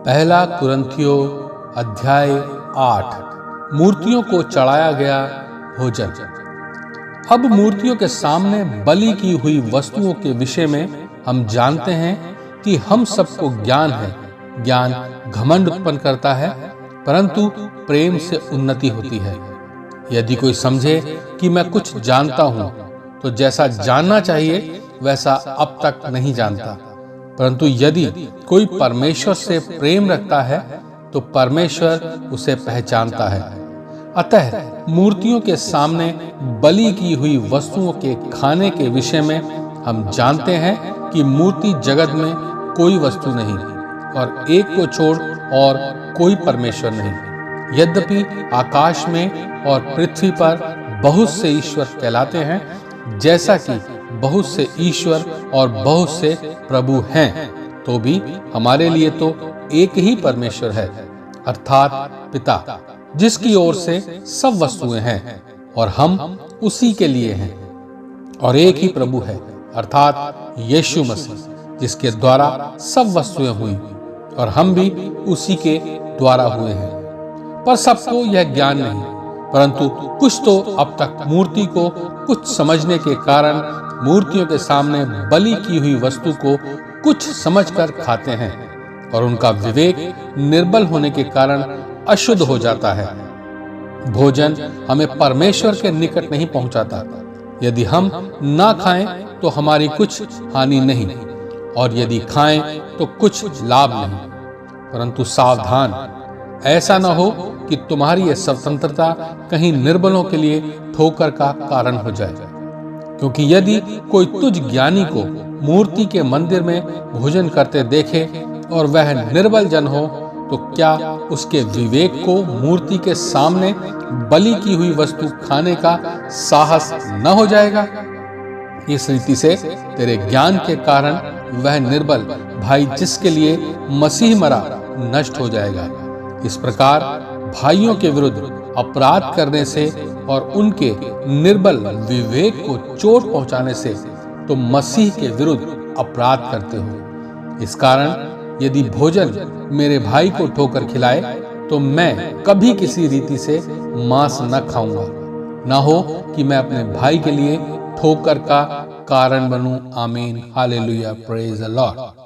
पहला कुरिन्थियों अध्याय 8। मूर्तियों को चढ़ाया गया भोजन। अब मूर्तियों के सामने बलि की हुई वस्तुओं के विषय में हम जानते हैं कि हम सबको ज्ञान है। ज्ञान घमंड उत्पन्न करता है, परंतु प्रेम से उन्नति होती है। यदि कोई समझे कि मैं कुछ जानता हूं, तो जैसा जानना चाहिए वैसा अब तक नहीं जानता। परंतु यदि कोई परमेश्वर से प्रेम रखता है, तो परमेश्वर उसे पहचानता है। अतः मूर्तियों के सामने बलि की हुई वस्तुओं के खाने के विषय में हम जानते हैं कि मूर्ति जगत में कोई वस्तु नहीं, और एक को छोड़ और कोई परमेश्वर नहीं। यद्यपि आकाश में और पृथ्वी पर बहुत से ईश्वर कहलाते हैं, जैसा कि बहुत से ईश्वर और बहुत से प्रभु हैं, तो भी हमारे लिए तो एक ही परमेश्वर है, अर्थात पिता, जिसकी ओर से सब वस्तुएं हैं और हम उसी के लिए हैं। और एक ही प्रभु है, अर्थात यीशु मसीह, जिसके द्वारा सब वस्तुएं हुई और हम भी उसी के द्वारा हुए हैं। पर सबको यह ज्ञान नहीं, परंतु कुछ तो अब तक मूर्ति को कुछ समझने के कारण मूर्तियों के सामने बलि की हुई वस्तु को कुछ समझकर खाते हैं, और उनका विवेक निर्बल होने के कारण अशुद्ध हो जाता है। भोजन हमें परमेश्वर के निकट नहीं पहुंचाता। यदि हम ना खाएं तो हमारी कुछ हानि नहीं, और यदि खाएं तो कुछ लाभ नहीं। परंतु सावधान, ऐसा न हो कि तुम्हारी यह स्वतंत्रता कहीं निर्बलों के लिए ठोकर का कारण हो जाए। क्योंकि यदि कोई तुझ ज्ञानी को मूर्ति के मंदिर में भोजन करते देखे और वह निर्बल जन हो, तो क्या उसके विवेक को मूर्ति के सामने बलि की हुई वस्तु खाने का साहस न हो जाएगा? इस रीति से तेरे ज्ञान के कारण वह निर्बल भाई जिसके लिए मसीह मरा नष्ट हो जाएगा। इस प्रकार भाइयों के विरुद्ध अपराध करने से और उनके निर्बल विवेक को चोट पहुंचाने से तुम मसीह के विरुद्ध अपराध करते हो। इस कारण यदि भोजन मेरे भाई को ठोकर खिलाए, तो मैं कभी किसी रीति से मांस न खाऊंगा, न हो कि मैं अपने भाई के लिए ठोकर का कारण बनूं। आमीन। हालेलुया। Praise the Lord.